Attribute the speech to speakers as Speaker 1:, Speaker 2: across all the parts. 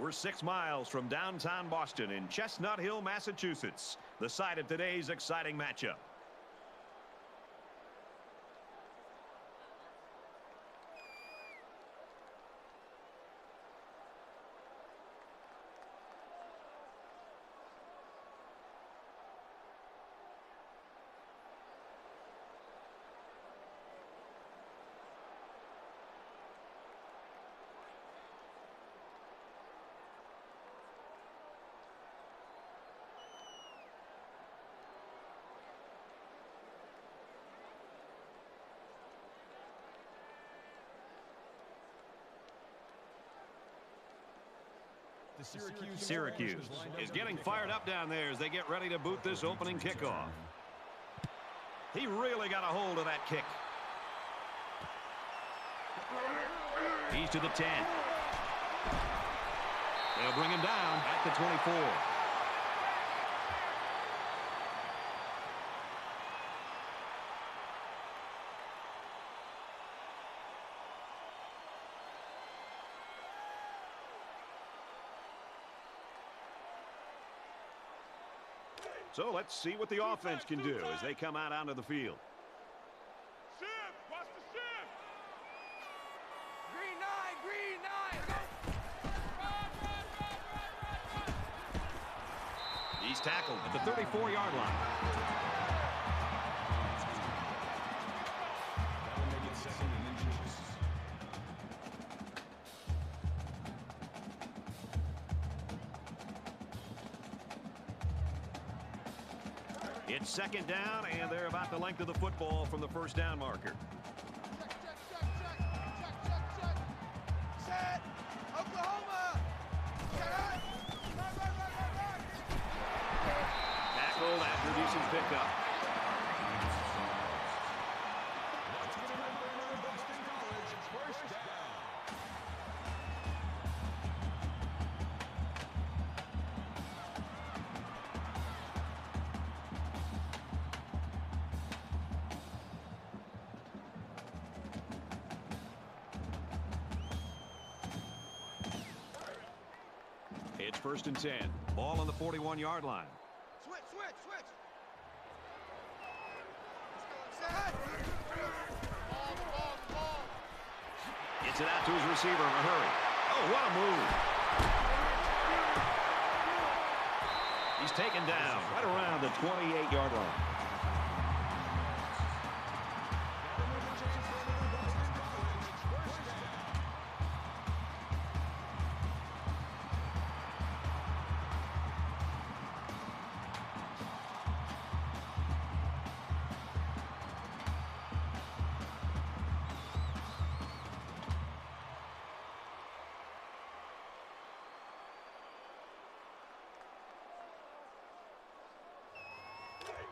Speaker 1: We're 6 miles from downtown Boston in Chestnut Hill, Massachusetts, the site of today's exciting matchup. Syracuse is getting fired up down there as they get ready to boot this opening kickoff. He really got a hold of that kick. He's to the 10. They'll bring him down at the 24. So let's see what the offense can do as they come out onto the field.
Speaker 2: Watch the shift.
Speaker 3: Green 9, go.
Speaker 1: He's tackled at the 34-yard line. It's second down, and they're about the length of the football from the first down marker.
Speaker 3: Check. Set. Oklahoma.
Speaker 1: Tackled after decent pickup. It's first and 10. Ball on the 41-yard line.
Speaker 3: Switch. Set. Ball.
Speaker 1: Gets it out to his receiver in a hurry. Oh, what a move. He's taken down right around the 28-yard line.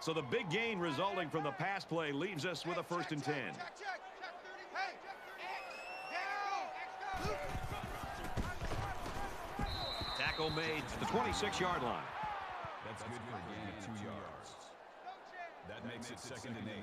Speaker 1: So the big gain resulting from the pass play leaves us with a first and 10.
Speaker 3: Check. Hey, down.
Speaker 1: Tackle made at the 26-yard line.
Speaker 4: That's good for a gain of 2 yards. That makes it second and 8.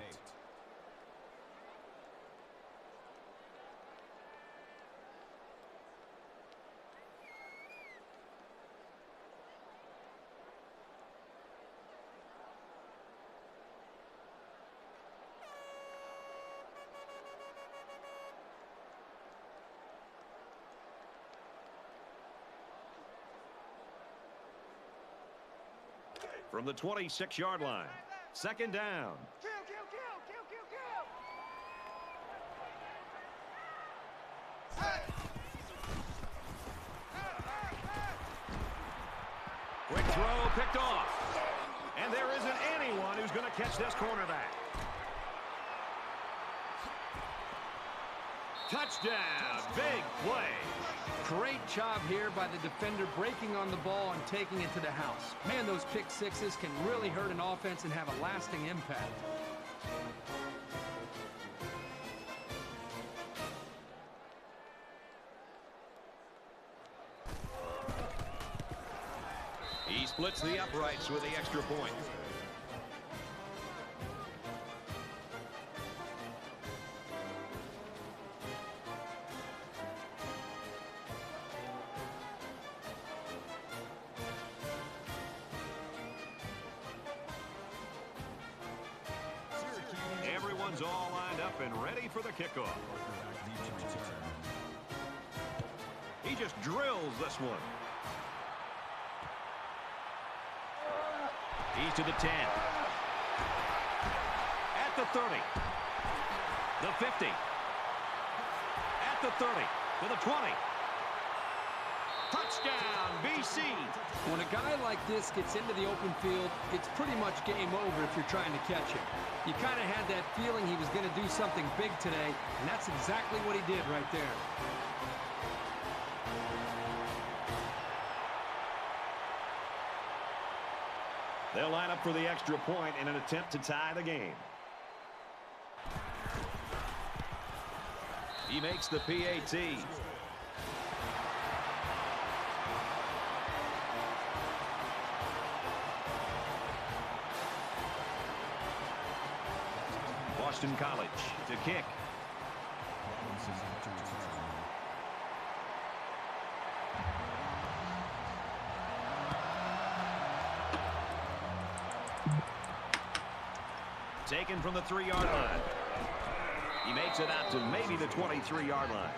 Speaker 1: From the 26-yard line. Second down.
Speaker 3: Kill.
Speaker 1: Quick throw picked off. And there isn't anyone who's going to catch this cornerback. Touchdown. Big play.
Speaker 5: Great job here by the defender breaking on the ball and taking it to the house. Man, those pick sixes can really hurt an offense and have a lasting impact.
Speaker 1: He splits the uprights with the extra point. Everyone's all lined up and ready for the kickoff.
Speaker 4: Quarterback deep to return.
Speaker 1: He just drills this one. He's to the 10. At the 30. The 50. At the 30. To the 20. Touchdown, BC.
Speaker 5: When a guy like this gets into the open field, it's pretty much game over if you're trying to catch him. You kind of had that feeling he was going to do something big today, and that's exactly what he did right there.
Speaker 1: They'll line up for the extra point in an attempt to tie the game. He makes the PAT. Boston College to kick.
Speaker 4: Robinson to return.
Speaker 1: Taken from the 3-yard line. He makes it out to maybe the 23-yard line.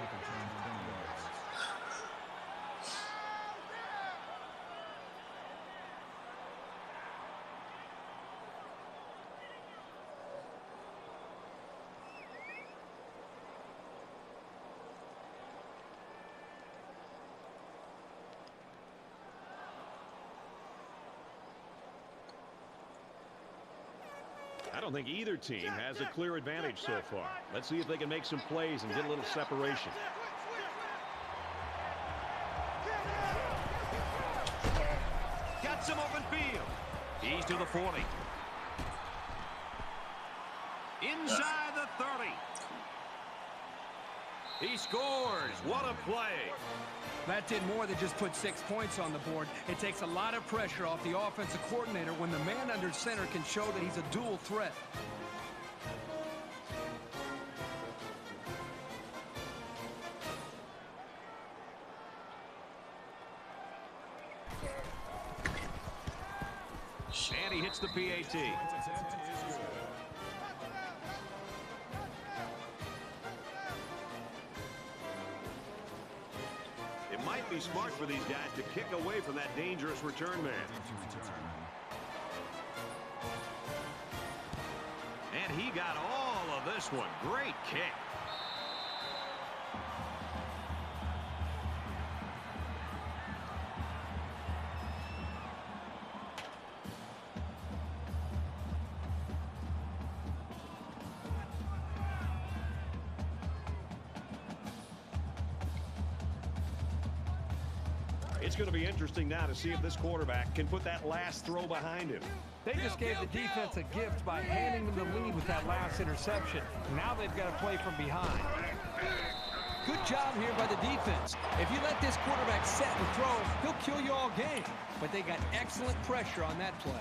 Speaker 1: I don't think either team has a clear advantage so far. Let's see if they can make some plays and get a little separation. Got some open field. He's to the 40. Inside the 30. He scores. What a play.
Speaker 5: That did more than just put 6 points on the board. It takes a lot of pressure off the offensive coordinator when the man under center can show that he's a dual threat.
Speaker 1: And he hits the PAT. It might be smart for these guys to kick away from that dangerous return man. And he got all of this one. Great kick. It's going to be interesting now to see if this quarterback can put that last throw behind him.
Speaker 5: They just gave the defense a gift by handing them the lead with that last interception. Now they've got to play from behind. Good job here by the defense. If you let this quarterback set and throw, he'll kill you all game. But they got excellent pressure on that play.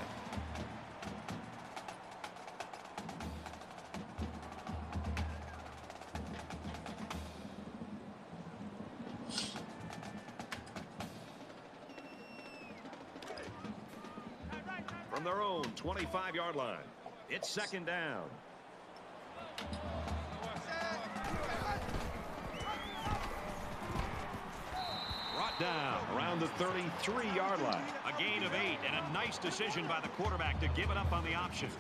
Speaker 1: From their own 25-yard line. It's second down. Brought down around the 33-yard line. A gain of 8 and a nice decision by the quarterback to give it up on the option.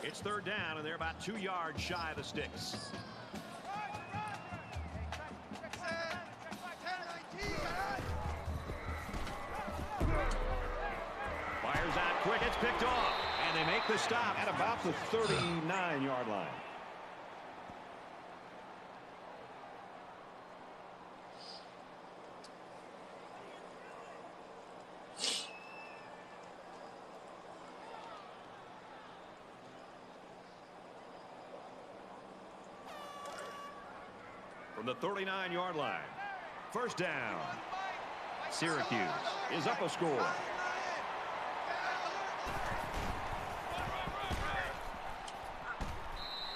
Speaker 1: It's third down, and they're about 2 yards shy of the sticks. Fires out quick. It's picked off. And they make the stop at about the 39-yard line. From the 39-yard line. First down. Syracuse is up a score.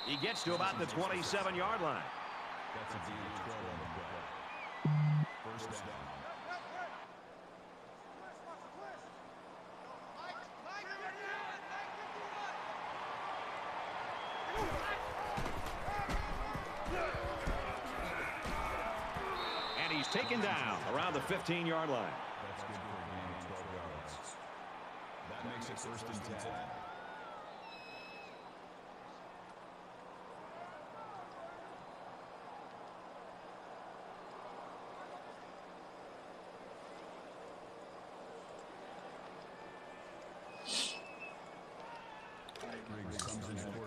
Speaker 1: He gets to about the 27-yard line.
Speaker 4: That's a gain of 12 on the play. First down.
Speaker 1: And he's taken down around the 15-yard line.
Speaker 4: That's good for a gain of 12 yards. That makes it first and 10.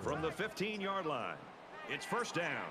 Speaker 1: From the 15-yard line, it's first down.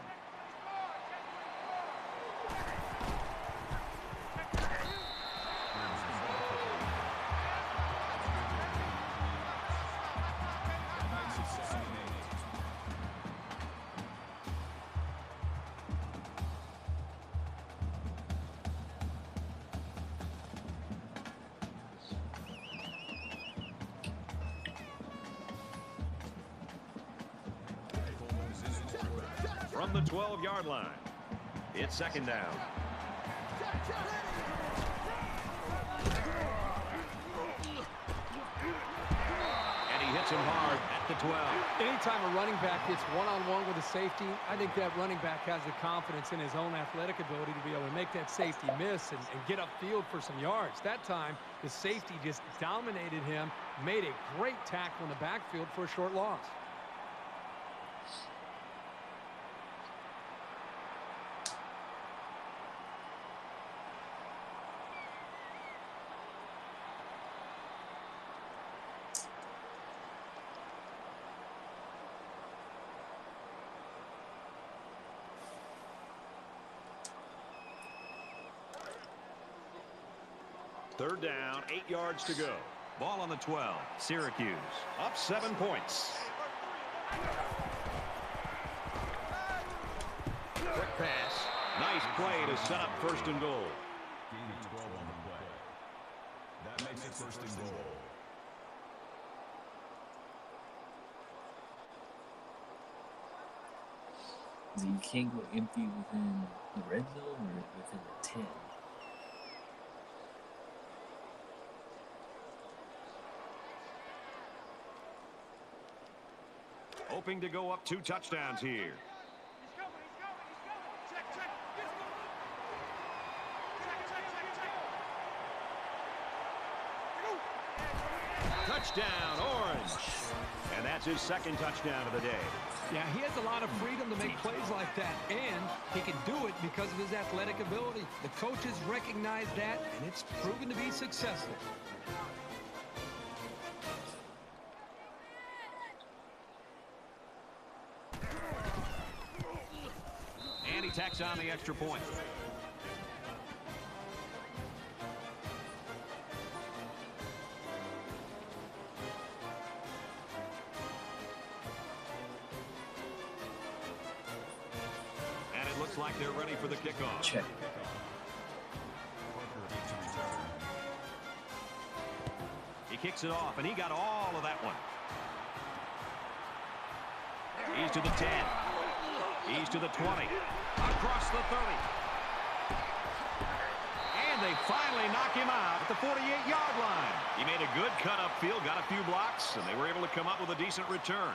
Speaker 1: From the 12-yard line, it's second down. And he hits him hard at the 12.
Speaker 5: Anytime a running back gets one-on-one with a safety, I think that running back has the confidence in his own athletic ability to be able to make that safety miss and get upfield for some yards. That time, the safety just dominated him, made a great tackle in the backfield for a short loss.
Speaker 1: Third down, 8 yards to go. Ball on the 12. Syracuse up 7 points. Quick pass. Nice play to set up first and goal.
Speaker 4: Gain of 12 on the play. That makes it first and goal.
Speaker 2: So you can't go empty within the red zone or within the 10.
Speaker 1: Hoping to go up 2 touchdowns here. Touchdown, Orange. And that's his second touchdown of the day.
Speaker 5: Yeah, he has a lot of freedom to make plays like that, and he can do it because of his athletic ability. The coaches recognize that, and it's proven to be successful.
Speaker 1: And he tacks on the extra point. And it looks like they're ready for the kickoff.
Speaker 2: Check.
Speaker 1: He kicks it off, and he got all of that one. He's to the 10. He's to the 20. Across the 30. And they finally knock him out at the 48-yard line. He made a good cut upfield, got a few blocks, and they were able to come up with a decent return.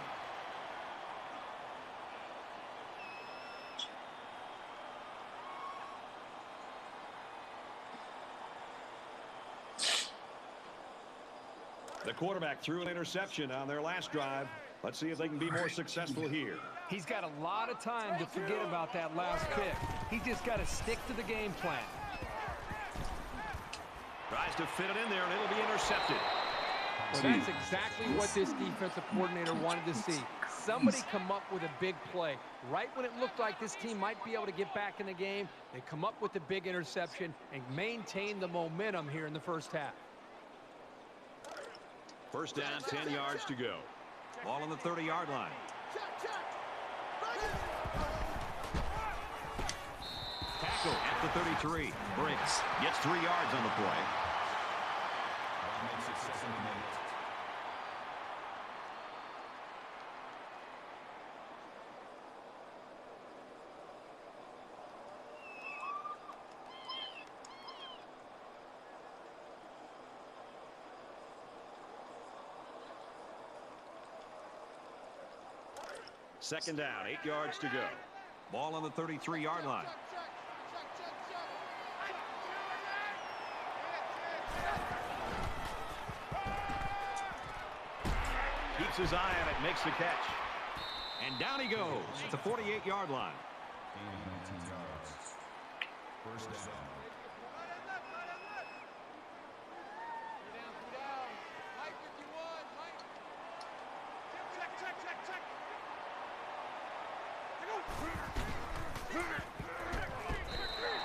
Speaker 1: The quarterback threw an interception on their last drive. Let's see if they can be more successful here.
Speaker 5: He's got a lot of time to forget about that last pick. He's just got to stick to the game plan.
Speaker 1: Tries to fit it in there, and it'll be intercepted.
Speaker 5: Well, that's exactly what this defensive coordinator wanted to see. Somebody come up with a big play. Right when it looked like this team might be able to get back in the game, they come up with the big interception and maintain the momentum here in the first half.
Speaker 1: First down, 10 yards to go. Ball on the 30-yard line. Tackle at the 33. Briggs gets 3 yards on the play.
Speaker 4: That makes it 7 and 8.
Speaker 1: Second down, 8 yards to go. Ball on the 33-yard line. Keeps his eye on it, makes the catch. And down he goes at the 48-yard line.
Speaker 4: Gaining 19 yards. First down.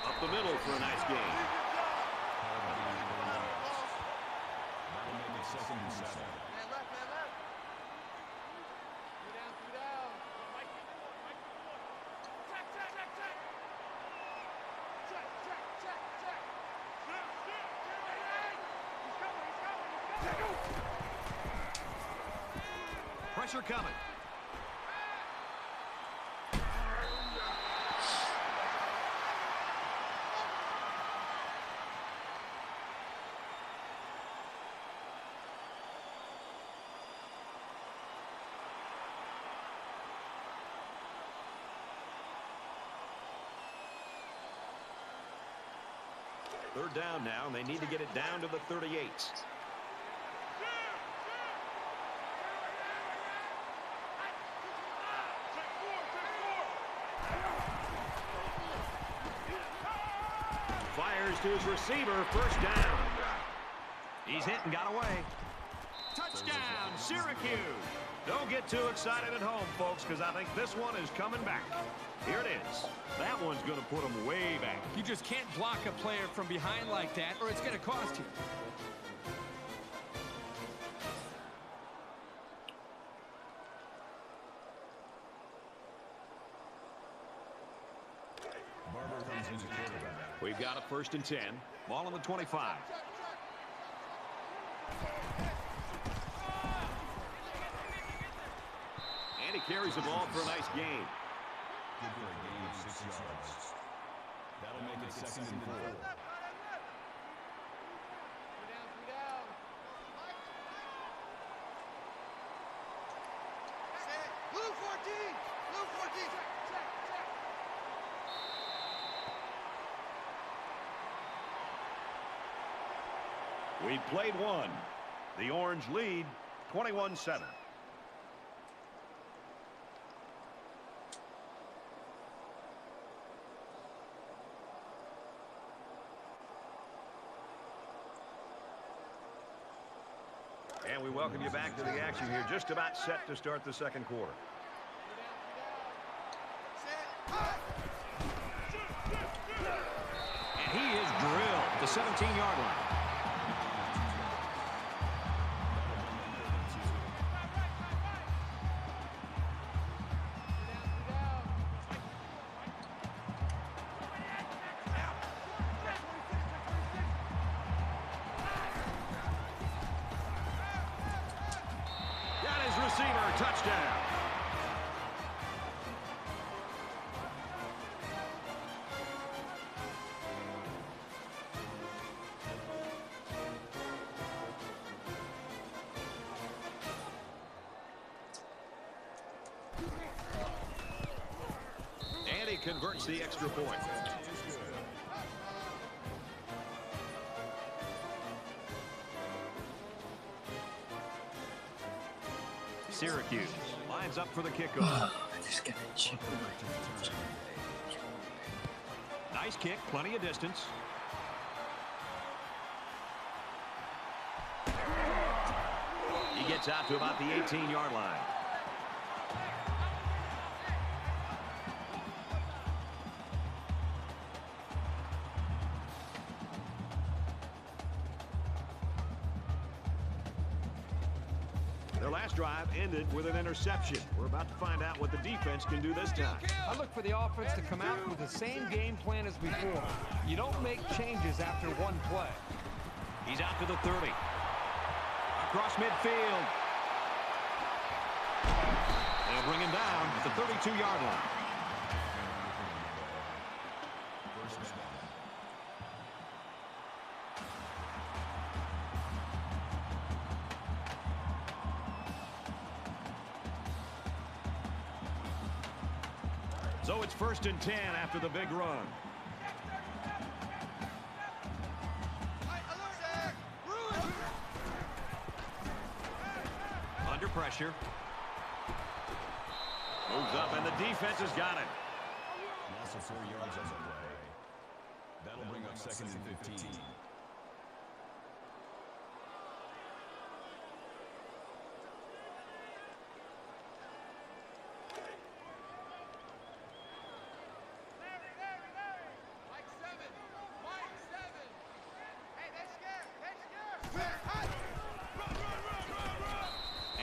Speaker 1: Up the middle for a nice gain.
Speaker 4: That'll make it second and 7.
Speaker 1: Pressure coming. Third down now, and they need to get it down to the 38. Fires to his receiver, first down. He's hit and got away. Touchdown, Syracuse. Don't get too excited at home, folks, because I think this one is coming back. Here it is. That one's going to put them way back.
Speaker 5: You just can't block a player from behind like that, or it's going to cost you.
Speaker 4: Barber comes in to quarterback.
Speaker 1: We've got a first and 10. Ball on the 25. And he carries the ball for a nice gain.
Speaker 4: Good for a gain of 6 yards. That'll make it second and 4.
Speaker 3: Blue 14! Blue 14!
Speaker 1: We played one. The Orange lead 21-7. And we welcome you back to the action here. Just about set to start the second quarter. And he is drilled at the 17-yard line. Receiver, touchdown. And he converts the extra point. Syracuse lines up for the kickoff.
Speaker 2: I just got to chip away.
Speaker 1: Nice kick, plenty of distance. He gets out to about the 18-yard line. Their last drive ended with an interception. We're about to find out what the defense can do this time.
Speaker 5: I look for the offense to come out with the same game plan as before. You don't make changes after one play.
Speaker 1: He's out to the 30. Across midfield. They'll bring him down at the 32-yard line. So it's 1st and 10 after the big run. Under pressure. Moves up, and the defense has got it.
Speaker 4: Loss of 4 yards on the play. That'll bring up 2nd and 15.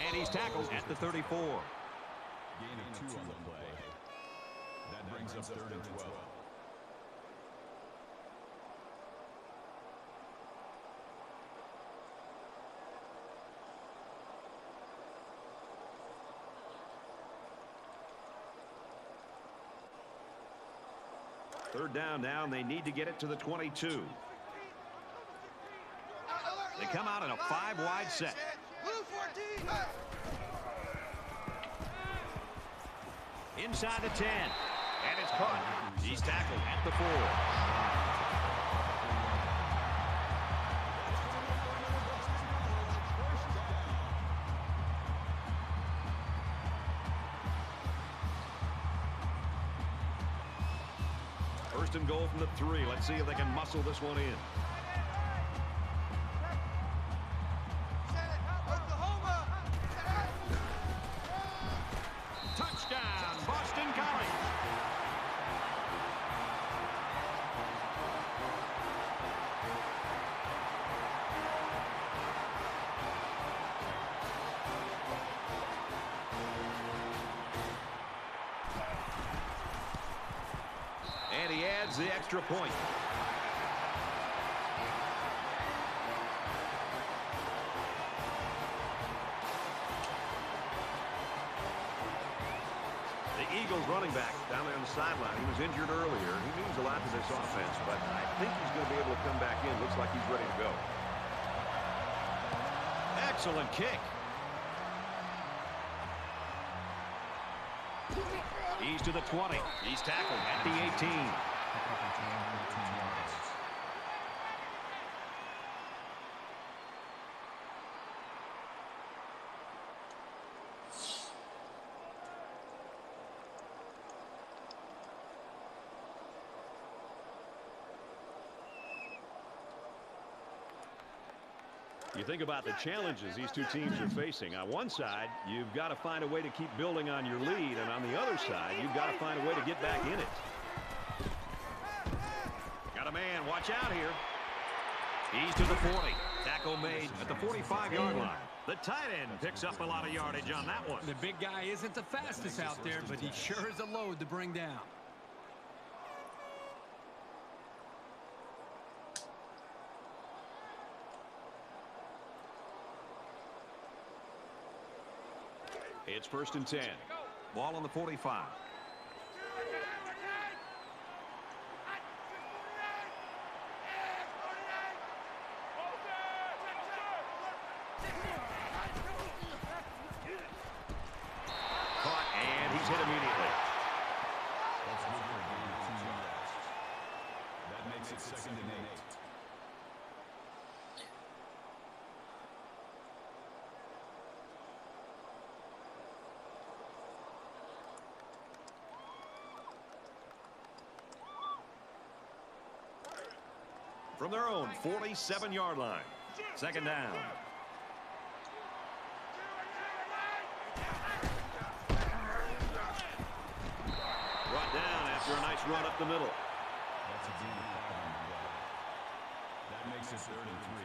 Speaker 1: And he's tackled at the 34.
Speaker 4: Gain of 2 on the play. That brings up 3rd and 12.
Speaker 1: Third down now, and they need to get it to the 22. They come out in a 5-wide set.
Speaker 3: Blue 14.
Speaker 1: Inside the 10. And it's caught. He's tackled at the 4. First and goal from the 3. Let's see if they can muscle this one in. Touchdown, Boston College. And he adds the extra point. The Eagles running back down there on the sideline. He was injured earlier. He means a lot to this offense, but I think he's going to be able to come back in. Looks like he's ready to go. Excellent kick. He's to the 20. He's tackled at the 18. You think about the challenges these two teams are facing. On one side, you've got to find a way to keep building on your lead, and on the other side, you've got to find a way to get back in it. Got a man. Watch out here. He's to the 40. Tackle made at the 45-yard line. The tight end picks up a lot of yardage on that one.
Speaker 5: The big guy isn't the fastest out there, but he sure is a load to bring down.
Speaker 1: It's 1st and 10. Ball on the 45. Caught, and he's hit immediately.
Speaker 4: That's good for a gain of 2 yards. That makes it 2nd and 8.
Speaker 1: From their own 47-yard line. 2nd down. Brought down after a nice run up the middle.
Speaker 4: That's a gain of 5 on the play. That makes it 3rd and 3.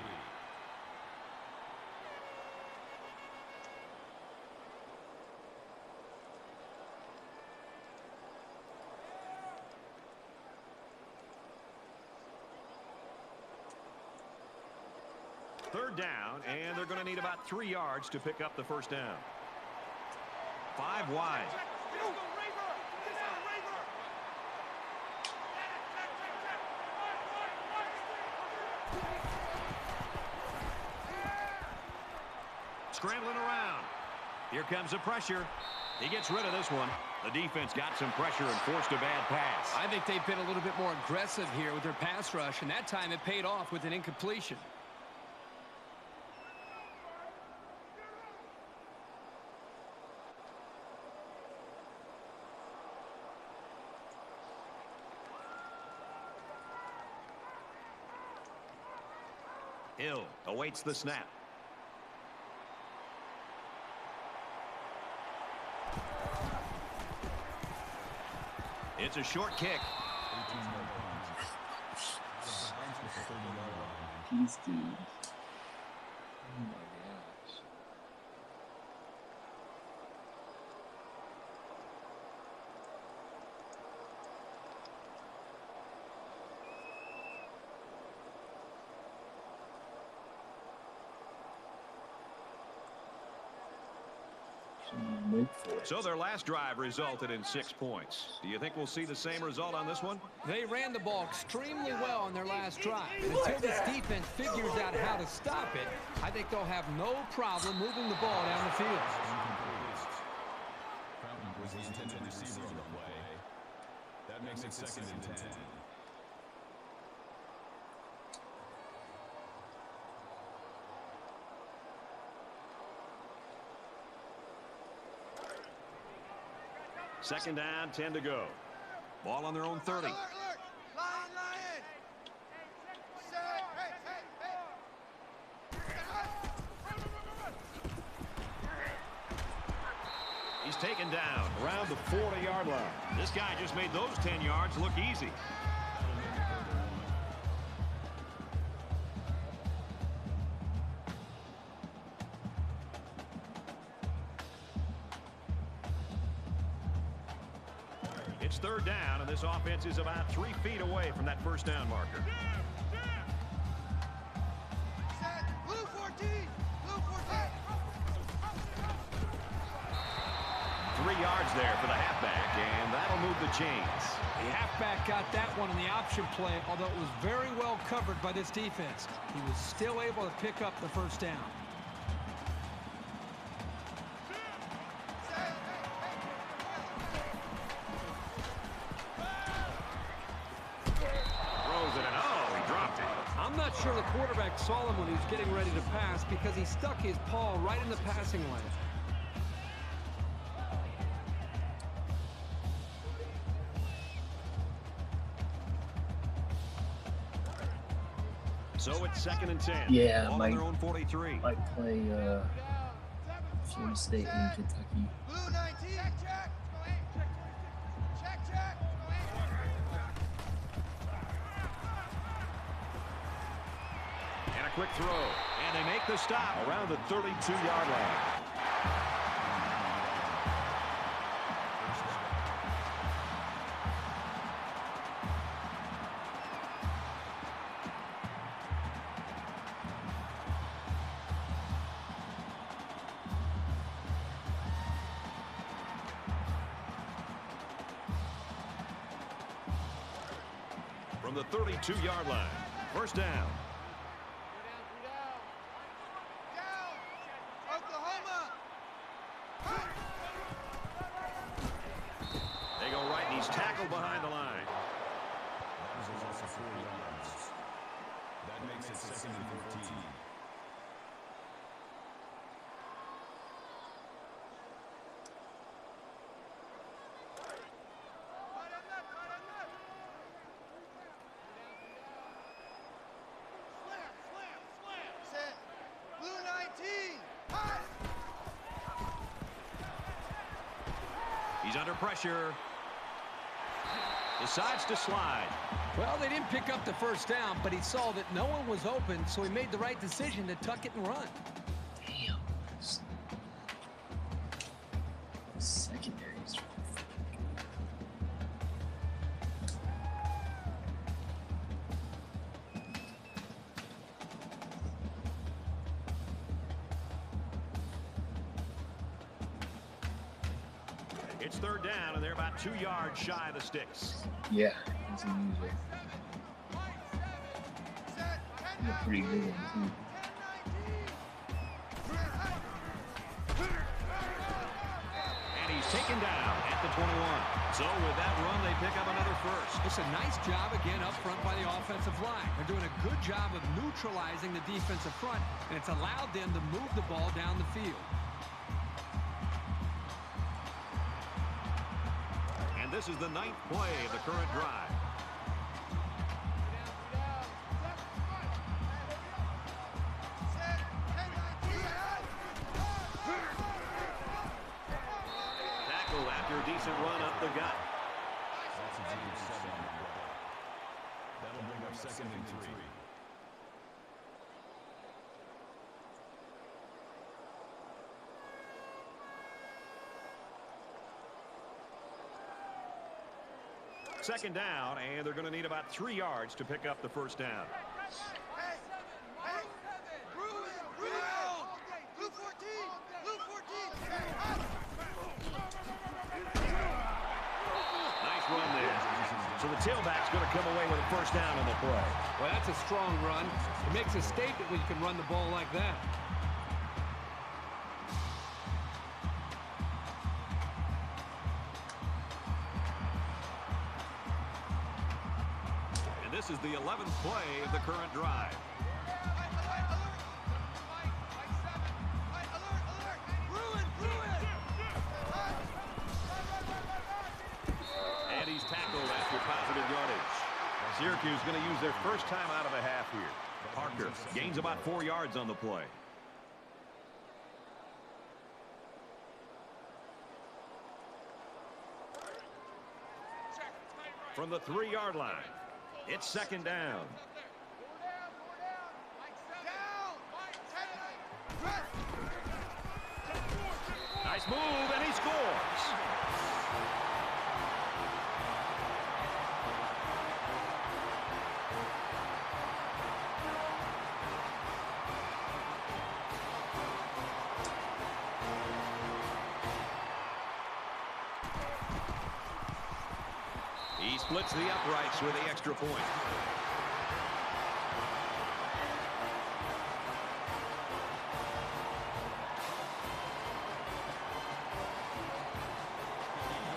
Speaker 1: Third down, and they're going to need about 3 yards to pick up the 1st down. 5 wide. Scrambling around. Here comes the pressure. He gets rid of this one. The defense got some pressure and forced a bad pass.
Speaker 5: I think they've been a little bit more aggressive here with their pass rush, and that time it paid off with an incompletion.
Speaker 1: Hill awaits the snap. It's a short kick.
Speaker 2: These dudes. Oh my gosh.
Speaker 1: So their last drive resulted in 6 points. Do you think we'll see the same result on this one?
Speaker 5: They ran the ball extremely well on their last drive. And until this defense figures out how to stop it, I think they'll have no problem moving the ball down the field.
Speaker 4: Fountain was the intended receiver on the play. That makes it 2nd and 10.
Speaker 1: Second down, 10 to go. Ball on their own 30.
Speaker 3: Alert, alert. Lion, lion. Set. Hey, hey,
Speaker 1: He's taken down around the 40-yard line. This guy just made those 10 yards look easy. It's 3rd down, and this offense is about 3 feet away from that first down marker.
Speaker 3: set. Blue 14. Blue 14.
Speaker 1: 3 yards there for the halfback, and that'll move the chains.
Speaker 5: The halfback got that one in the option play, although it was very well covered by this defense. He was still able to pick up the first down.
Speaker 1: Throws it, and oh, he dropped it.
Speaker 5: I'm not sure the quarterback saw him when he was getting ready to pass because he stuck his paw right in the passing lane.
Speaker 1: So it's 2nd and 10.
Speaker 2: Yeah,
Speaker 1: Ball on
Speaker 2: Mike.
Speaker 1: their own 43.
Speaker 2: Might play Florida State and Kentucky.
Speaker 3: Blue 19. Check, check. Check, check.
Speaker 1: And a quick throw. And they make the stop around the 32-yard line. From the 32-yard line. First down.
Speaker 3: Down. Oklahoma.
Speaker 1: They go right, and he's tackled behind the line.
Speaker 4: That was a loss of 4 yards. That makes it 2nd and 14.
Speaker 3: Set. Blue 19. Hot.
Speaker 1: He's under pressure. Decides to slide.
Speaker 5: Well, they didn't pick up the first down, but he saw that no one was open, so he made the right decision to tuck it and run.
Speaker 2: Damn. Secondaries.
Speaker 1: It's 3rd down, and they're about 2 yards shy of the sticks.
Speaker 2: Yeah, he's a user.
Speaker 3: Set.
Speaker 2: He's a pretty good one, too.
Speaker 3: 10-19.
Speaker 1: taken down at the 21. So with that run, they pick up another first.
Speaker 5: It's a nice job again up front by the offensive line. They're doing a good job of neutralizing the defensive front, and it's allowed them to move the ball down the field.
Speaker 1: And this is the 9th play of the current drive. Tackle after a decent run up the gut.
Speaker 4: That's a gain of 7 on the play. That'll bring up 2nd and 3.
Speaker 1: Second down, and they're going to need about 3 yards to pick up the first down. Nice run there. So the tailback's going to come away with a first down on the play.
Speaker 5: Well, that's a strong run. It makes a statement when you can run the ball like that.
Speaker 1: And this is the 11th play of the current drive. And he's tackled after positive yardage. Syracuse going to use their first time out of the half here. Parker gains about 4 yards on the play. From the 3-yard line, it's second down. Nice move, and he scores. He splits the uprights with the extra point.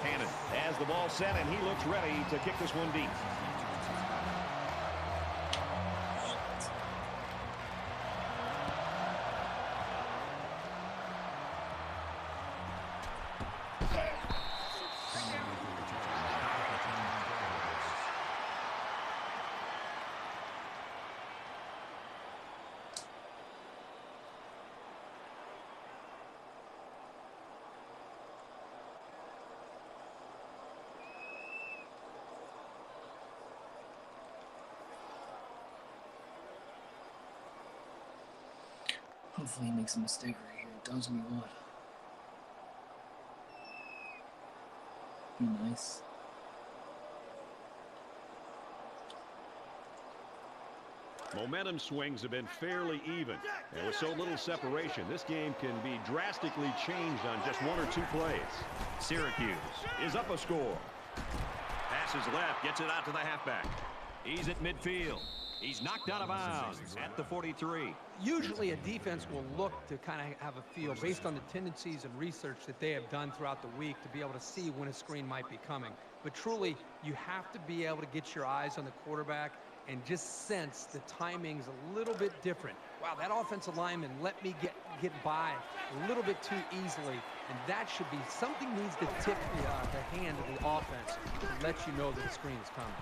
Speaker 1: Cannon has the ball set, and he looks ready to kick this one deep.
Speaker 2: Hopefully he makes a mistake right here. Does me what? Be nice.
Speaker 1: Momentum swings have been fairly even. And with so little separation, this game can be drastically changed on just 1 or 2 plays. Syracuse is up a score. Passes left, gets it out to the halfback. He's at midfield. He's knocked out of bounds at the 43.
Speaker 5: Usually a defense will look to kind of have a feel based on the tendencies and research that they have done throughout the week to be able to see when a screen might be coming. But truly, you have to be able to get your eyes on the quarterback and just sense the timing's a little bit different. Wow, that offensive lineman let me get by a little bit too easily, and that should be something needs to tip the hand of the offense to let you know that a screen is coming.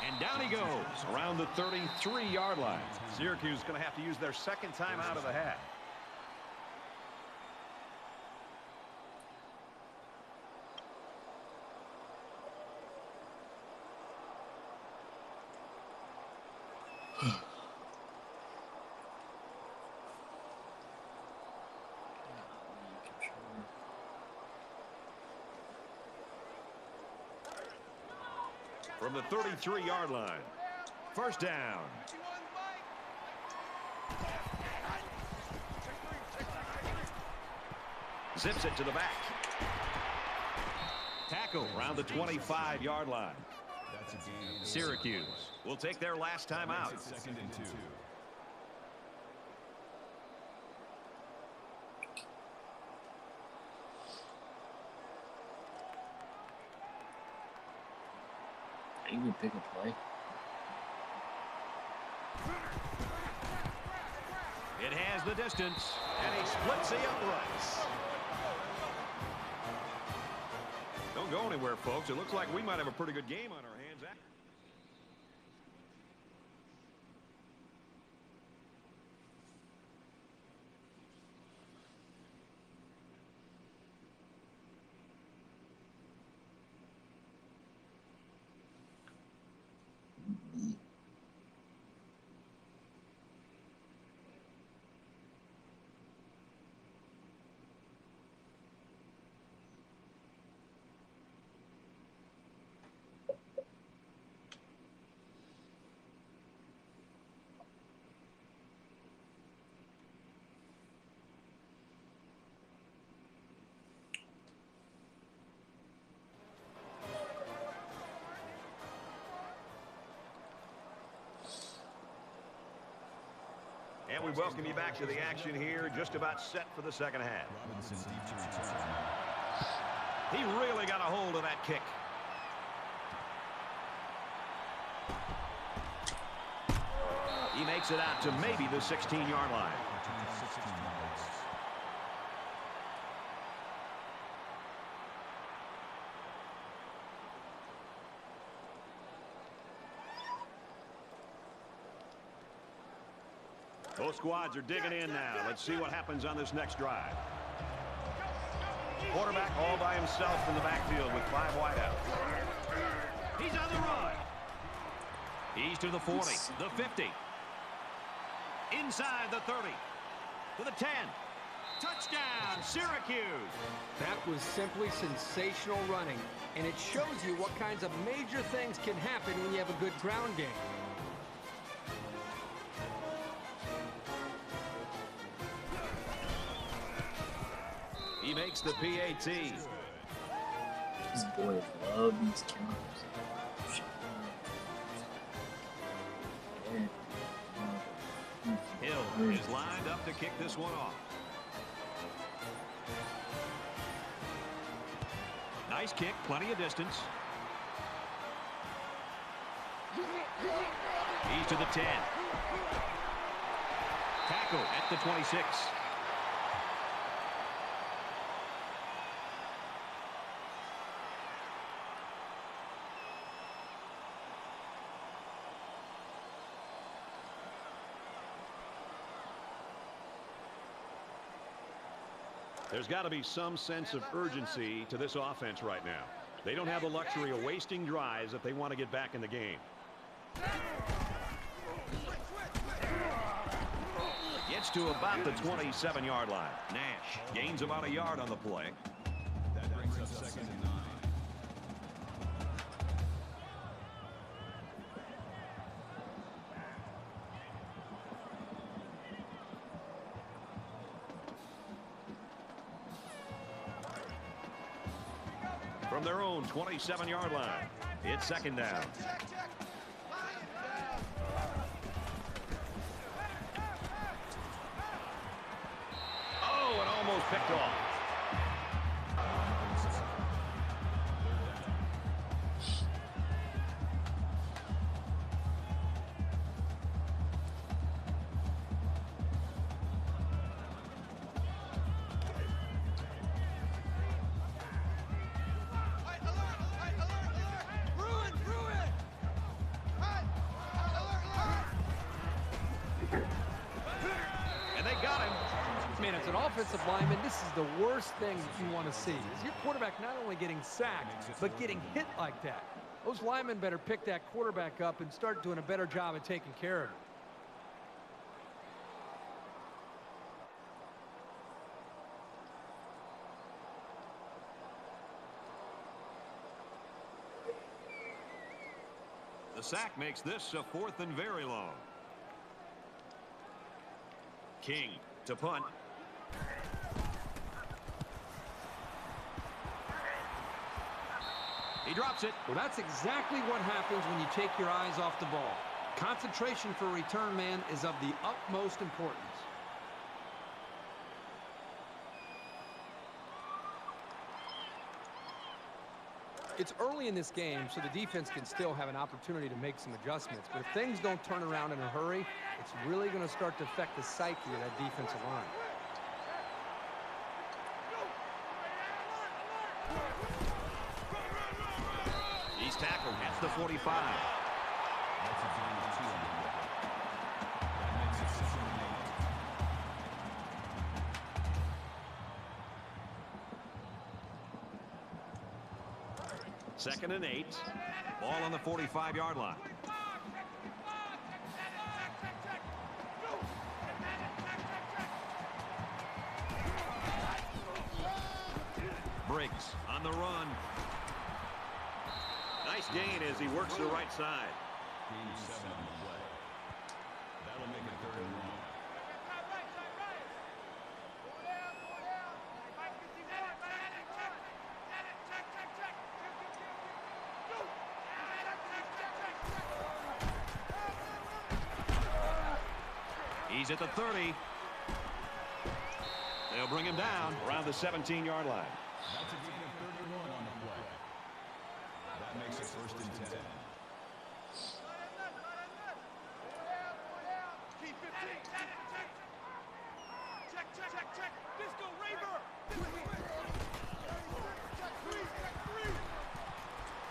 Speaker 1: And down he goes around the 33-yard line. Syracuse is going to have to use their second time out of the half. From the 33-yard line. First down. Zips it to the back. Tackle around the 25-yard line.
Speaker 4: That's a gain.
Speaker 1: Syracuse will take their last time out.
Speaker 4: 2nd and 2.
Speaker 2: maybe pick a play.
Speaker 1: It has the distance, and he splits the uprights. Don't go anywhere, folks. It looks like we might have a pretty good game on our hands. And we welcome you back to the action here, just about set for the second half. He really got a hold of that kick. He makes it out to maybe the 16-yard line. Both squads are digging in now. Let's see what happens on this next drive. Quarterback all by himself in the backfield with 5 wideouts. He's on the run. He's to the 40, the 50. Inside the 30, to the 10. Touchdown, Syracuse.
Speaker 5: That was simply sensational running, and it shows you what kinds of major things can happen when you have a good ground game.
Speaker 1: He makes the PAT.
Speaker 2: These boys love these counters.
Speaker 1: Hill is lined up to kick this one off. Nice kick, plenty of distance. He's to the 10. Tackle at the 26. There's got to be some sense of urgency to this offense right now. They don't have the luxury of wasting drives if they want to get back in the game. Gets to about the 27-yard line. Nash gains about a yard on the play.
Speaker 4: That brings up 2nd and 9.
Speaker 1: From their own 27-yard line, it's 2nd down. Oh, and almost picked off.
Speaker 5: Man, as an offensive lineman, this is the worst thing you want to see. Is your quarterback not only getting sacked, but getting hit like that. Those linemen better pick that quarterback up and start doing a better job of taking care of it.
Speaker 1: The sack makes this a 4th and very long. King to punt. He drops it.
Speaker 5: Well, that's exactly what happens when you take your eyes off the ball. Concentration for a return man is of the utmost importance. It's early in this game, so the defense can still have an opportunity to make some adjustments. But if things don't turn around in a hurry, it's really going to start to affect the psyche of that defensive line.
Speaker 1: He's tackled at the 45.
Speaker 4: That's a gain of 2 on the play. That makes it 2nd and 8.
Speaker 1: Second and 8. Ball on the 45-yard line. Briggs on the run. Nice gain as he works the right side.
Speaker 4: Gain of 7 on the play. That'll make it 3rd and 1.
Speaker 1: He's at the 30. They'll bring him down around the 17-yard line.
Speaker 4: That's a gain of 31 on the play. That makes it 1st and 10.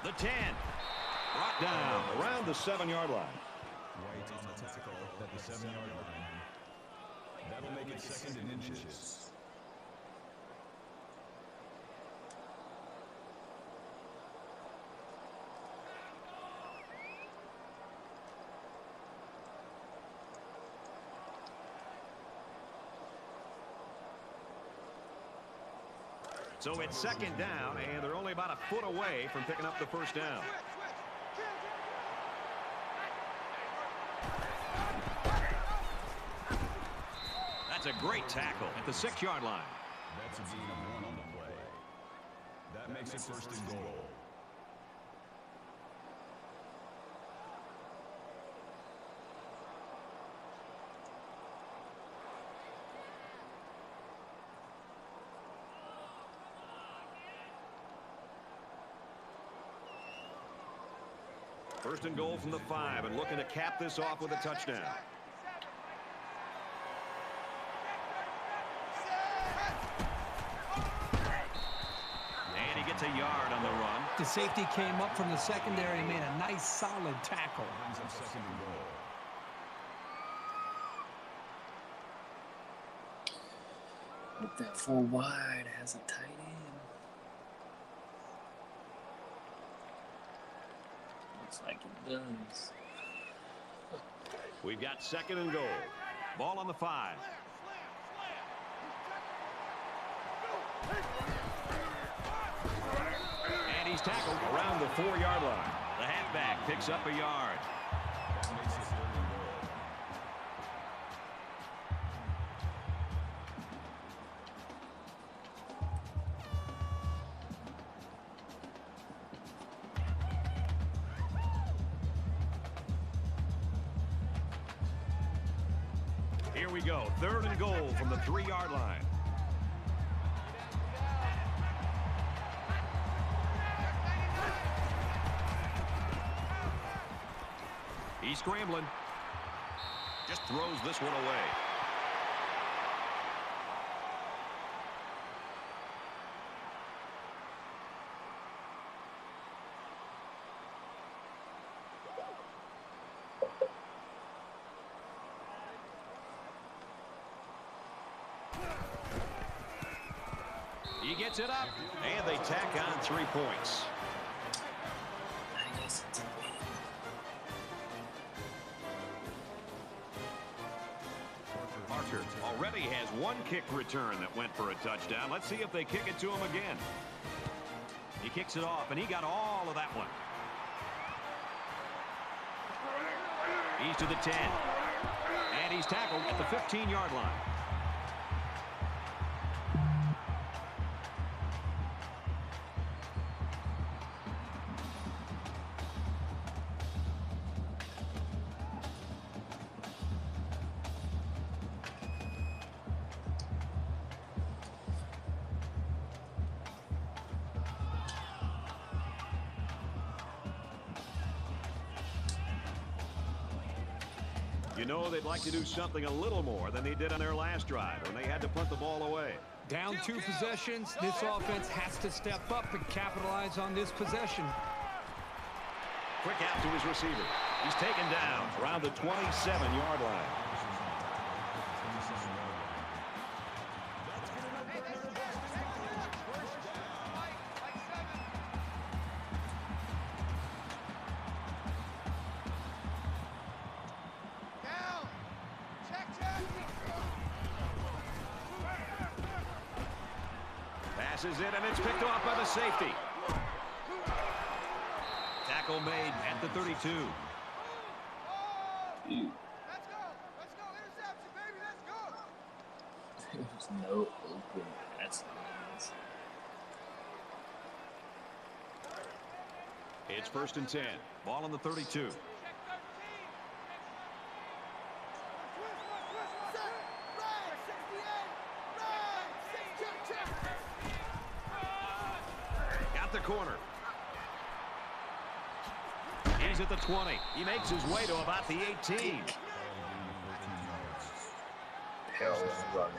Speaker 1: The 10. Brought down around the 7-yard line.
Speaker 4: White on the tackle at the 7-yard line. That'll make it 2nd and inches.
Speaker 1: So it's 2nd down, and they're only about a foot away from picking up the 1st down. That's a great tackle at the 6-yard line.
Speaker 4: That's a gain of 1 on the play. That makes it 1st and goal.
Speaker 1: First and goal from the 5, and looking to cap this off with a touchdown. And he gets a yard on the run.
Speaker 5: The safety came up from the secondary and made a nice, solid tackle.
Speaker 4: Brings up 2nd and goal.
Speaker 2: Hope that 4 wide has a tight end. Looks like it does.
Speaker 1: We've got 2nd and goal. Ball on the 5. And he's tackled around the 4-yard line. The halfback picks up a yard.
Speaker 4: That makes it 3rd and goal.
Speaker 1: Here we go. 3rd and goal from the 3-yard line. He's scrambling. Just throws this one away. He gets it up, and they tack on 3 points.
Speaker 2: I guess it's a win.
Speaker 1: Parker already has 1 kick return that went for a touchdown. Let's see if they kick it to him again. He kicks it off, and he got all of that one. He's to the 10. And he's tackled at the 15-yard line. You know they'd like to do something a little more than they did on their last drive when they had to punt the ball away.
Speaker 5: Down 2 possessions, this offense has to step up and capitalize on this possession.
Speaker 1: Quick out to his receiver. He's taken down around the 27-yard line.
Speaker 3: Down. Check.
Speaker 1: Passes it, and it's picked off by the safety. Tackle made at the 32.
Speaker 2: Dude.
Speaker 3: Let's go. Interception, baby. Let's go.
Speaker 2: There's no open pass lanes.
Speaker 1: It's 1st and 10. Ball on the 32. Got the corner. He's at the 20. He makes his way to about the 18.
Speaker 2: Hell run.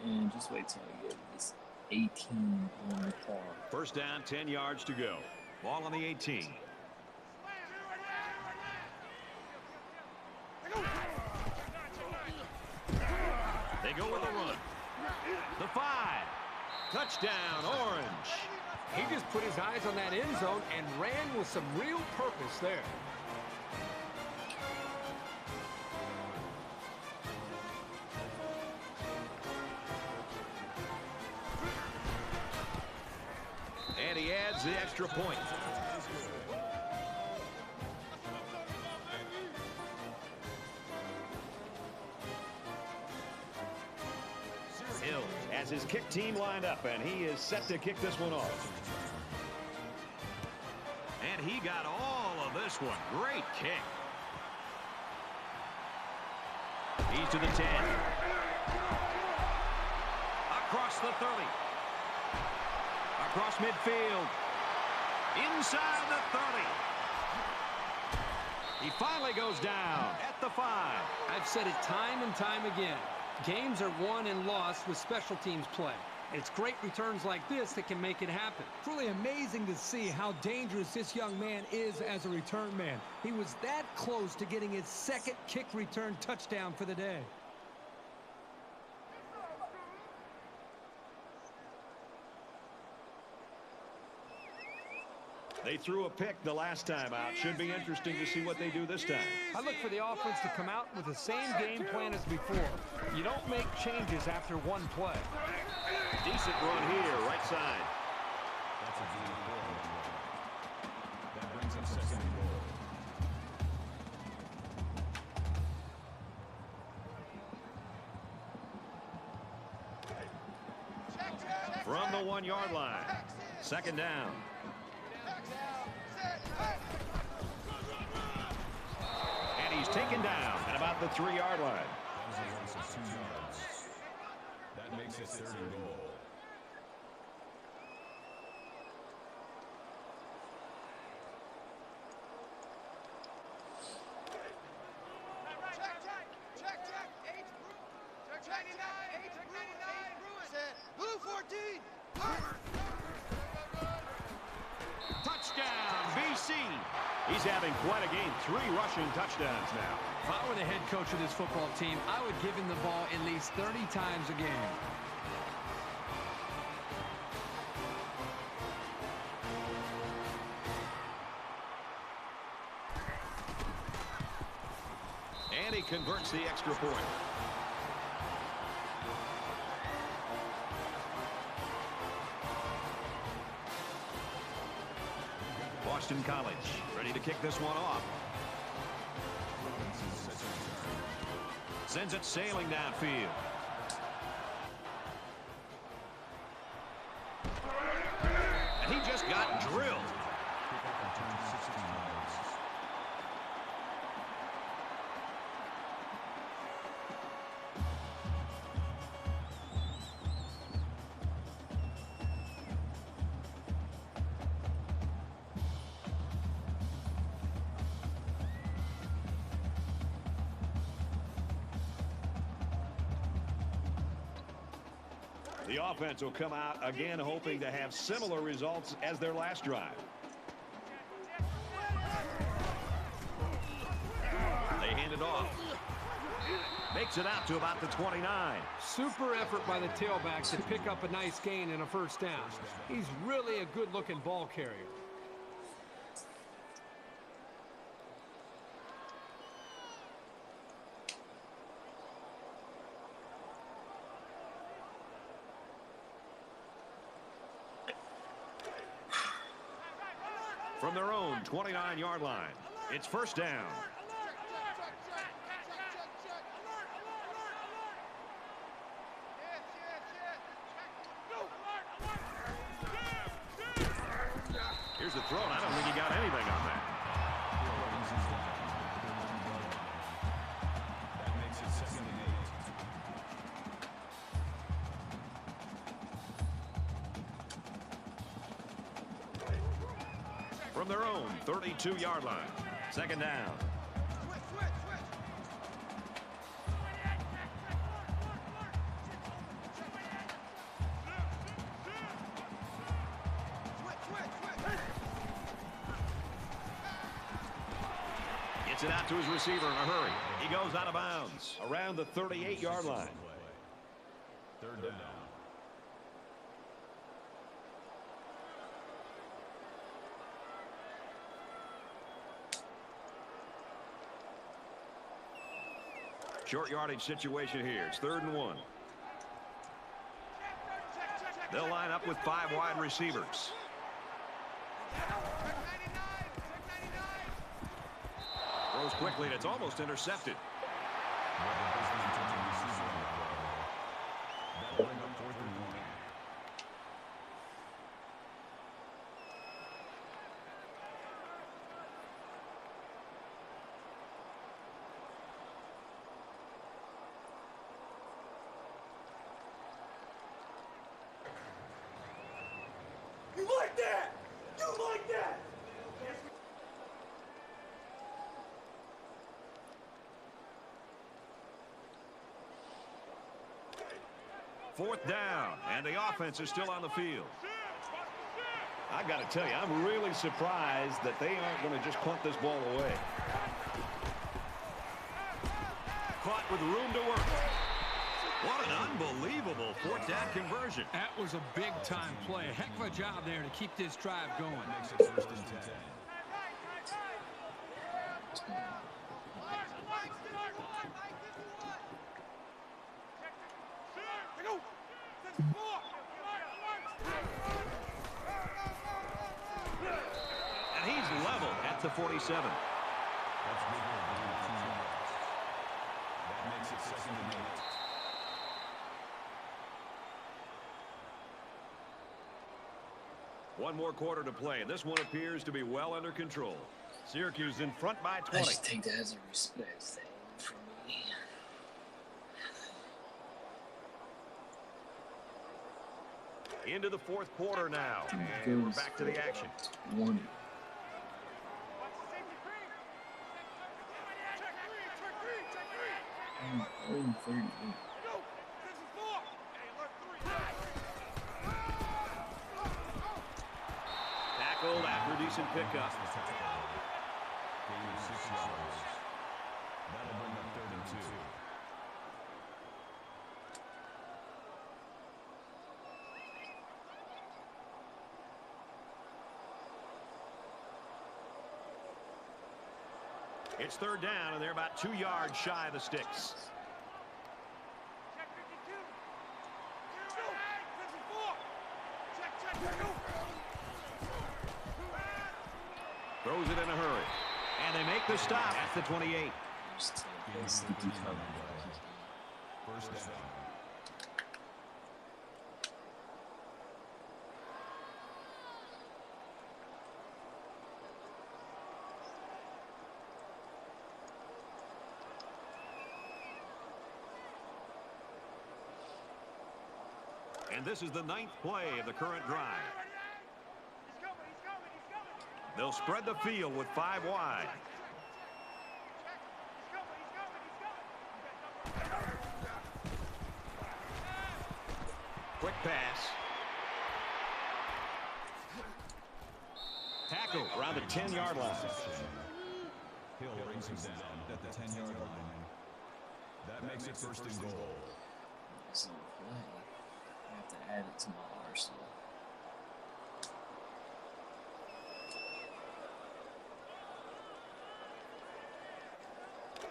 Speaker 2: And just wait till I get this 18 on the clock.
Speaker 1: First down, 10 yards to go. Ball on the 18. They go with a run. The 5. Touchdown, Orange.
Speaker 5: He just put his eyes on that end zone and ran with some real purpose there.
Speaker 1: And he adds the extra point. Hill has his kick team lined up, and he is set to kick this one off. And he got all of this one. Great kick. He's to the 10. Across the 30. Across midfield. Inside the 30. He finally goes down at the 5.
Speaker 5: I've said it time and time again. Games are won and lost with special teams play. It's great returns like this that can make it happen.
Speaker 6: Truly amazing to see how dangerous this young man is as a return man. He was that close to getting his 2nd kick return touchdown for the day.
Speaker 1: They threw a pick the last time out. Should be interesting to see what they do this time.
Speaker 5: I look for the offense to come out with the same game plan as before. You don't make changes after one play.
Speaker 1: Decent run here, right side.
Speaker 4: That's a good ball. That brings up 2nd and goal.
Speaker 1: From the 1-yard line. 2nd down. And he's taken down at about the 3-yard line.
Speaker 4: That was a loss of 2 yards. That makes it 3rd and goal.
Speaker 3: Blue 14.
Speaker 1: Touchdown, BC. He's having quite a game. 3 rushing touchdowns now.
Speaker 5: If I were the head coach of this football team, I would give him the ball at least 30 times a game.
Speaker 1: And he converts the extra point. Boston College ready to kick this one off. Sends it sailing downfield. And he just got drilled. The offense will come out again hoping to have similar results as their last drive. They hand it off. Makes it out to about the 29.
Speaker 6: Super effort by the tailback to pick up a nice gain and a first down. He's really a good-looking ball carrier.
Speaker 1: From their own 29-yard line, it's first down. Here's the throw, and I don't think he got anything on that.
Speaker 4: That makes it 2nd and 8.
Speaker 1: From their own 32-yard line, second down. Gets it out to his receiver in a hurry. He goes out of bounds around the 38-yard line.
Speaker 4: 3rd down.
Speaker 1: Short yardage situation here. It's 3rd and 1. They'll line up with 5 wide receivers. Throws quickly, and it's almost intercepted.
Speaker 4: That'll bring up 4th and 1.
Speaker 3: You like that? You like that?
Speaker 1: Fourth down, and the offense is still on the field. I got to tell you, I'm really surprised that they aren't going to just punt this ball away. Caught with room to work. What an unbelievable 4th down conversion.
Speaker 6: That was a big-time play. Heck of a job there to keep this drive going.
Speaker 4: Makes it 1st and 10.
Speaker 1: And he's level at the 47.
Speaker 4: That's bigger than 2 yards. That makes it 2nd and 8.
Speaker 1: One more quarter to play, and this one appears to be well under control. Syracuse in front by
Speaker 2: I
Speaker 1: 20.
Speaker 2: just take that as a respect thing for me.
Speaker 1: Into the 4th quarter now, and we're back to the action.
Speaker 2: 20. Oh, 38.
Speaker 1: Tackled after a decent pickup.
Speaker 4: Gain of 6 yards. That'll bring up 3rd and 2.
Speaker 1: It's 3rd down, and they're about 2 yards shy of the sticks. Throws it in a hurry. And they make the stop at the 28.
Speaker 2: Just take that sneaky cover.
Speaker 4: 1st down.
Speaker 1: And this is the 9th play of the current drive. They'll spread the field with 5 wide. Quick pass. Tackle around the 10-yard line.
Speaker 4: Hill brings him down at the 10-yard line. That makes it first and goal.
Speaker 2: So play. I have to add it to my arsenal.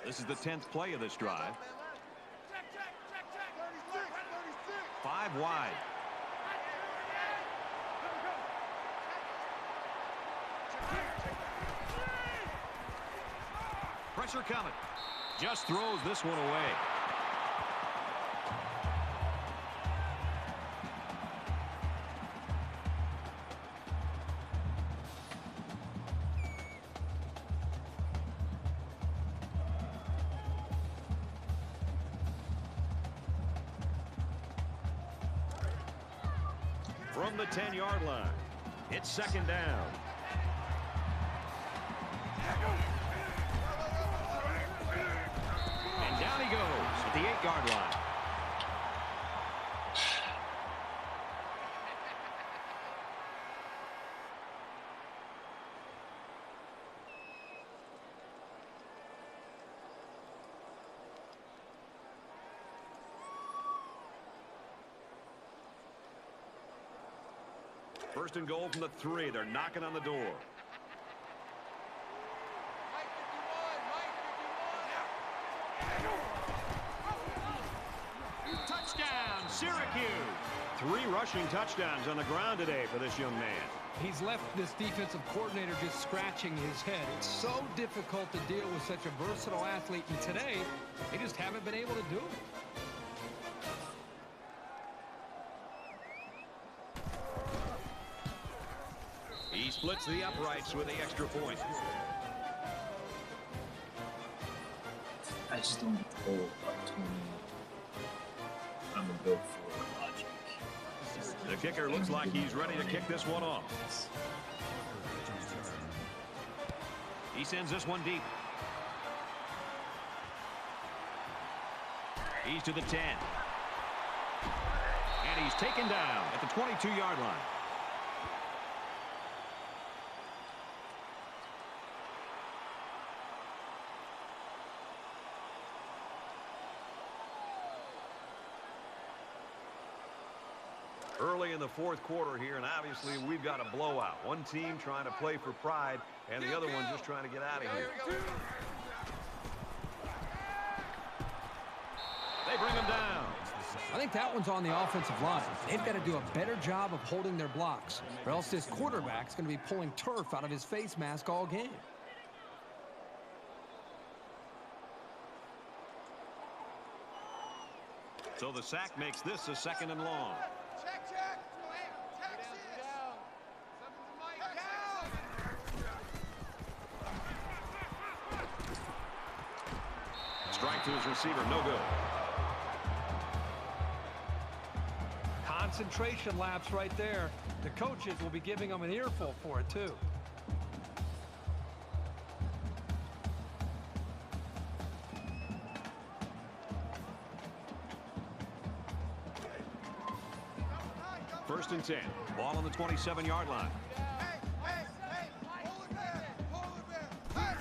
Speaker 1: This is the 10th play of this drive. 5 wide. Pressure coming. Just throws this one away. From the 10-yard line, it's second down. And down he goes at the 8-yard line. First and goal from the 3. They're knocking on the door. Touchdown, Syracuse. 3 rushing touchdowns on the ground today for this young man.
Speaker 6: He's left this defensive coordinator just scratching his head. It's so difficult to deal with such a versatile athlete, and today they just haven't been able to do it.
Speaker 1: He splits the uprights with the extra point.
Speaker 2: I just don't get the whole up 20. I'm going to go for logic.
Speaker 1: The kicker looks like he's ready to kick this one off. He sends this one deep. He's to the 10. And he's taken down at the 22-yard line. Early in the 4th quarter here, and obviously we've got a blowout. One team trying to play for pride, and the other one just trying to get out of here. They bring him down.
Speaker 6: I think that one's on the offensive line. They've got to do a better job of holding their blocks, or else this quarterback's going to be pulling turf out of his face mask all game.
Speaker 1: So the sack makes this a 2nd and long.
Speaker 3: Check.
Speaker 1: Strike to his receiver, no good.
Speaker 6: Concentration lapse right there. The coaches will be giving them an earful for it, too.
Speaker 1: First and 10. Ball on the 27-yard line.
Speaker 3: Hey, hold it there.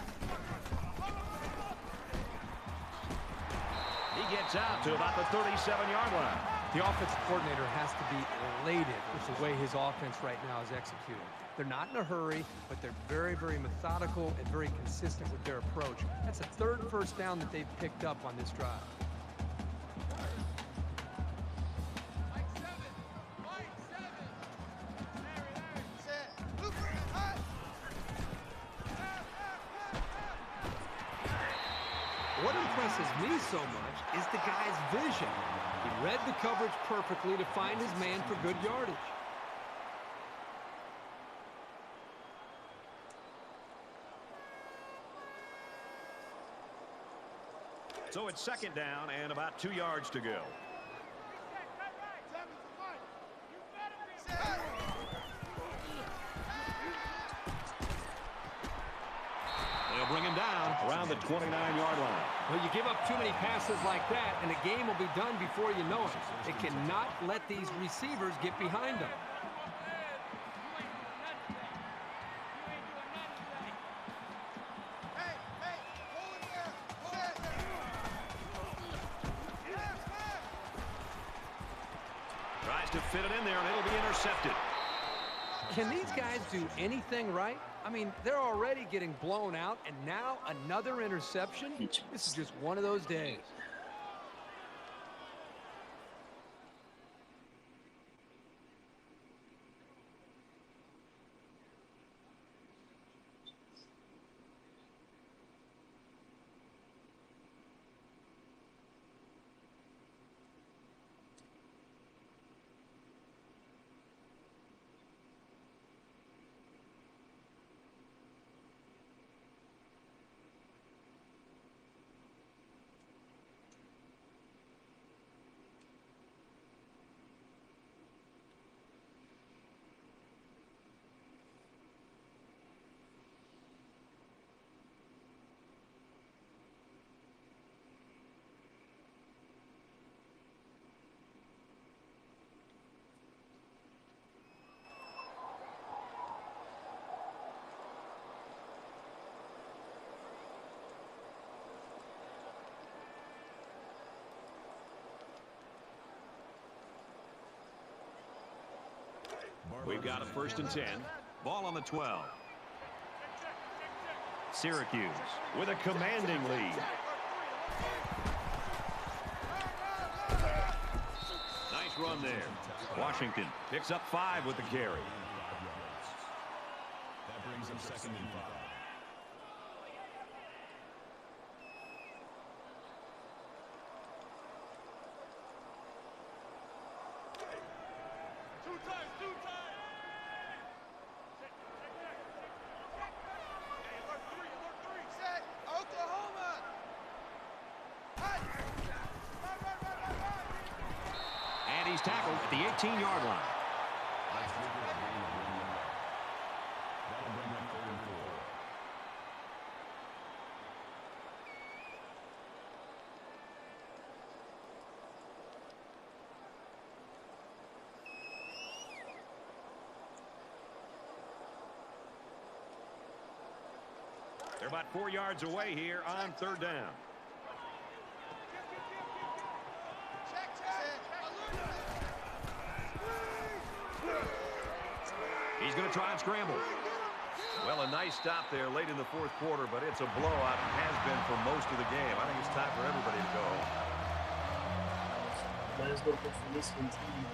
Speaker 1: He gets out to about the 37-yard line.
Speaker 6: The offensive coordinator has to be elated with the way his offense right now is executing. They're not in a hurry, but they're very, very methodical and very consistent with their approach. That's the 3rd first down that they've picked up on this drive. What impresses me so much is the guy's vision. He read the coverage perfectly to find his man for good yardage.
Speaker 1: So it's 2nd down and about 2 yards to go. They'll bring him down around around the 29-yard line.
Speaker 5: Well, you give up too many passes like that, and the game will be done before you know it. It cannot let these receivers get behind them.
Speaker 1: Tries to fit it in there, and it'll be intercepted.
Speaker 5: Can these guys do anything right? I mean, they're already getting blown out, and now another interception? This is just one of those days.
Speaker 1: We've got a 1st and 10. Ball on the 12. Syracuse with a commanding lead. Nice run there. Washington picks up 5 with the carry.
Speaker 4: That brings them 2nd and 5.
Speaker 1: He's tackled at the 18-yard line.
Speaker 4: That'll bring up 3rd and 4.
Speaker 1: They're about 4 yards away here on 3rd down. He's going to try and scramble. Well, a nice stop there late in the 4th quarter, but it's a blowout and has been for most of the game. I think it's time for everybody to go.
Speaker 2: Might as well go for this one too.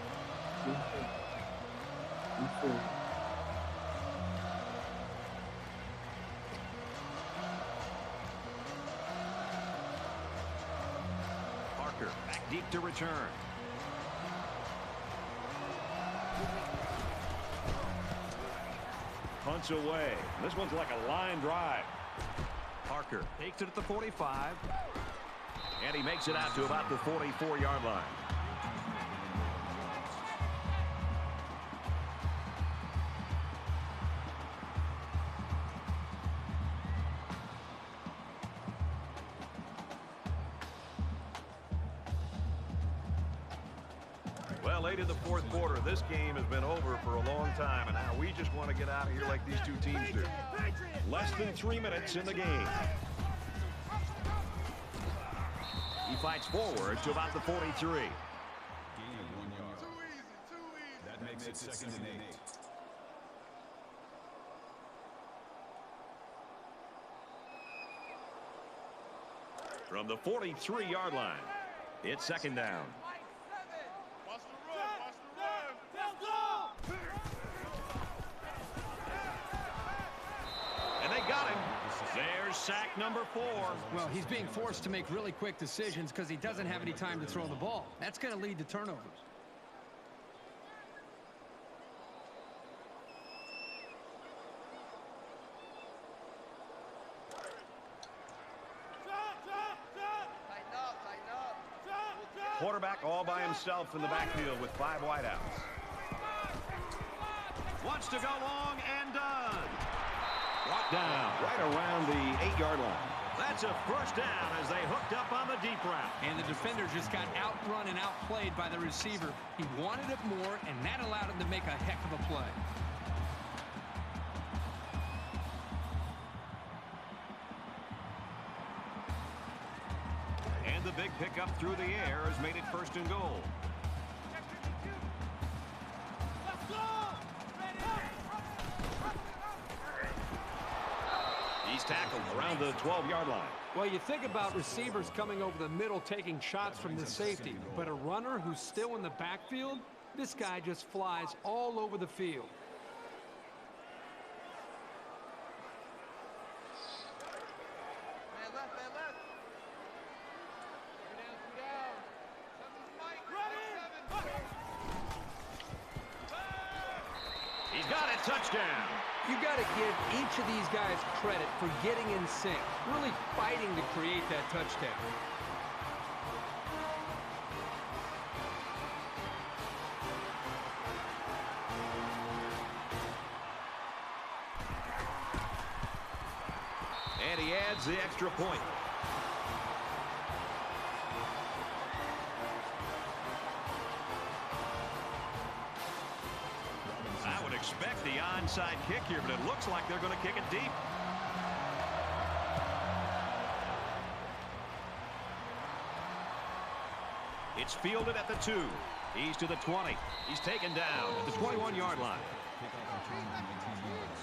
Speaker 1: Parker back deep to return. Punts away. This one's like a line drive. Parker takes it at the 45. And he makes it out to about the 44-yard line. Well, late in the 4th quarter, this game has been over for a long time, and now we just want to get out of here like these two teams do. Less than 3 minutes in the game. He fights forward to about the 43.
Speaker 4: Gain of 1 yard. That makes it 2nd and 8.
Speaker 1: From the 43-yard line, it's 2nd down. And they got him. There's sack number 4.
Speaker 5: Well, he's being forced to make really quick decisions because he doesn't have any time to throw the ball. That's going to lead to turnovers.
Speaker 1: Quarterback all by himself in the backfield with 5 wideouts. Wants to go long and done. Brought down right around the 8-yard line. That's a first down as they hooked up on the deep route.
Speaker 5: And the defender just got outrun and outplayed by the receiver. He wanted it more, and that allowed him to make a heck of a play.
Speaker 1: And the big pickup through the air has made it first and goal. He's tackled around the 12-yard line.
Speaker 6: Well, you think about receivers coming over the middle taking shots from the safety, but a runner who's still in the backfield, this guy just flies all over the field.
Speaker 3: Man left, man left. Two down. Something's Mike.
Speaker 1: He's got it. Touchdown.
Speaker 6: You got to give each of these guys credit for getting in sync, really fighting to create that touchdown.
Speaker 1: And he adds the extra point. I would expect the onside kick here, but it looks like they're going to kick it deep. It's fielded at the 2. He's to the 20. He's taken down at the 21-yard line.
Speaker 4: Kickoff return of 19 yards.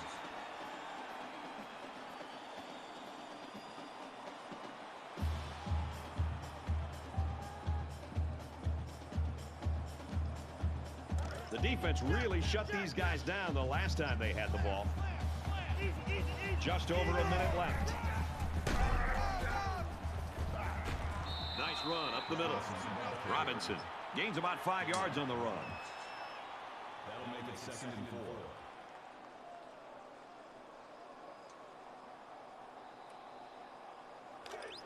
Speaker 1: The defense really shut these guys down the last time they had the ball. Just over a minute left. Nice run up the middle. Robinson gains about 5 yards on the run.
Speaker 4: That'll make it 2nd and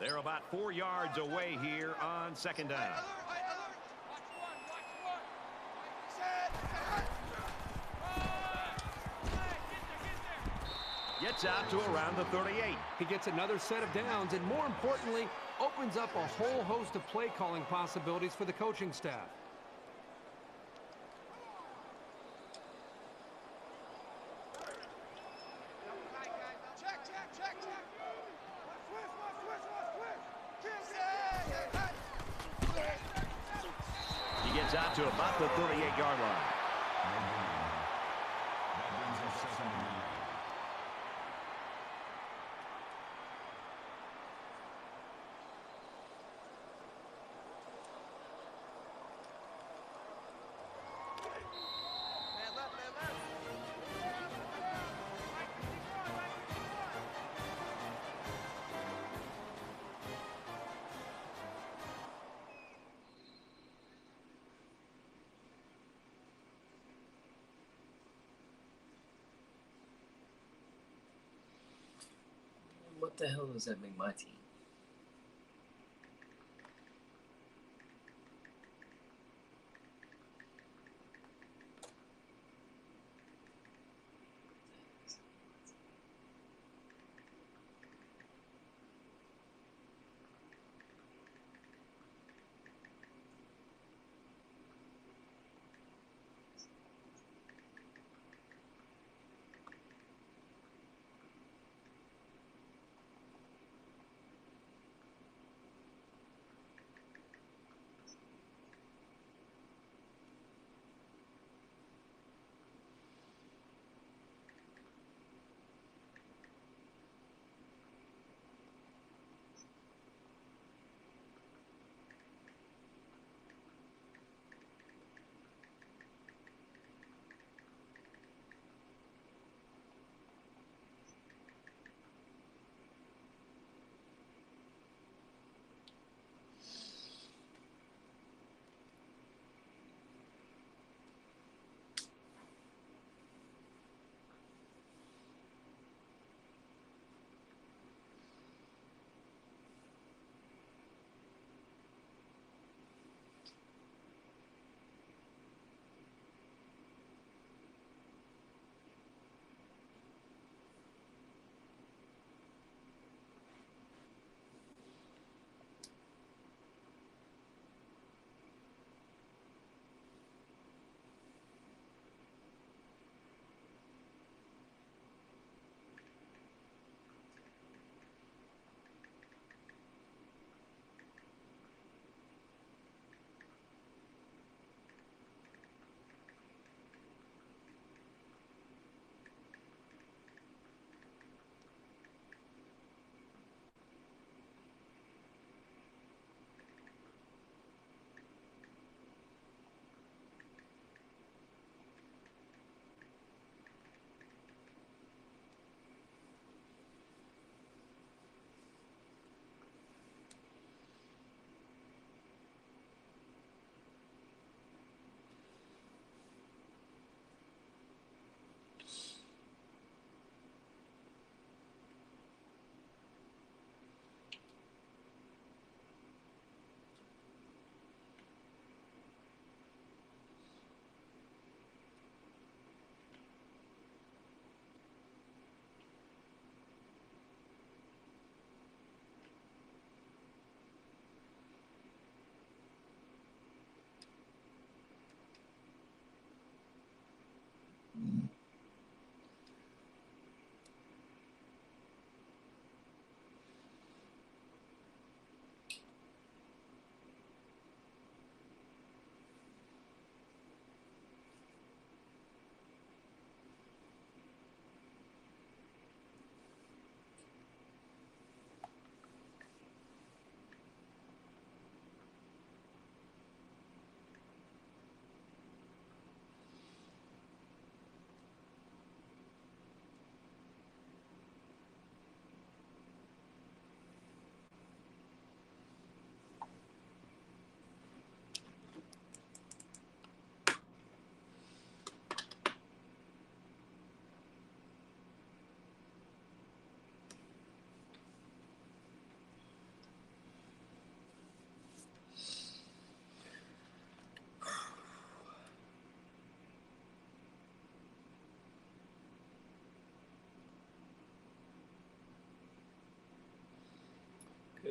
Speaker 4: 4.
Speaker 1: They're about 4 yards away here on 2nd down. Gets out to around the 38.
Speaker 6: He gets another set of downs and, more importantly, opens up a whole host of play calling possibilities for the coaching staff.
Speaker 1: He gets out to about the 38-yard line.
Speaker 4: That brings us 2nd and 9.
Speaker 3: Man left, man left.
Speaker 2: What the hell does that make my team?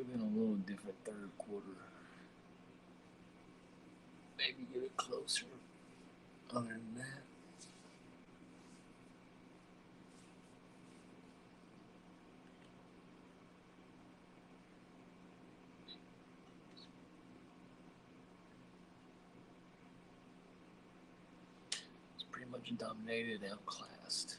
Speaker 2: have been a little different third quarter. Maybe get it closer. Other than that. It's pretty much dominated, outclassed.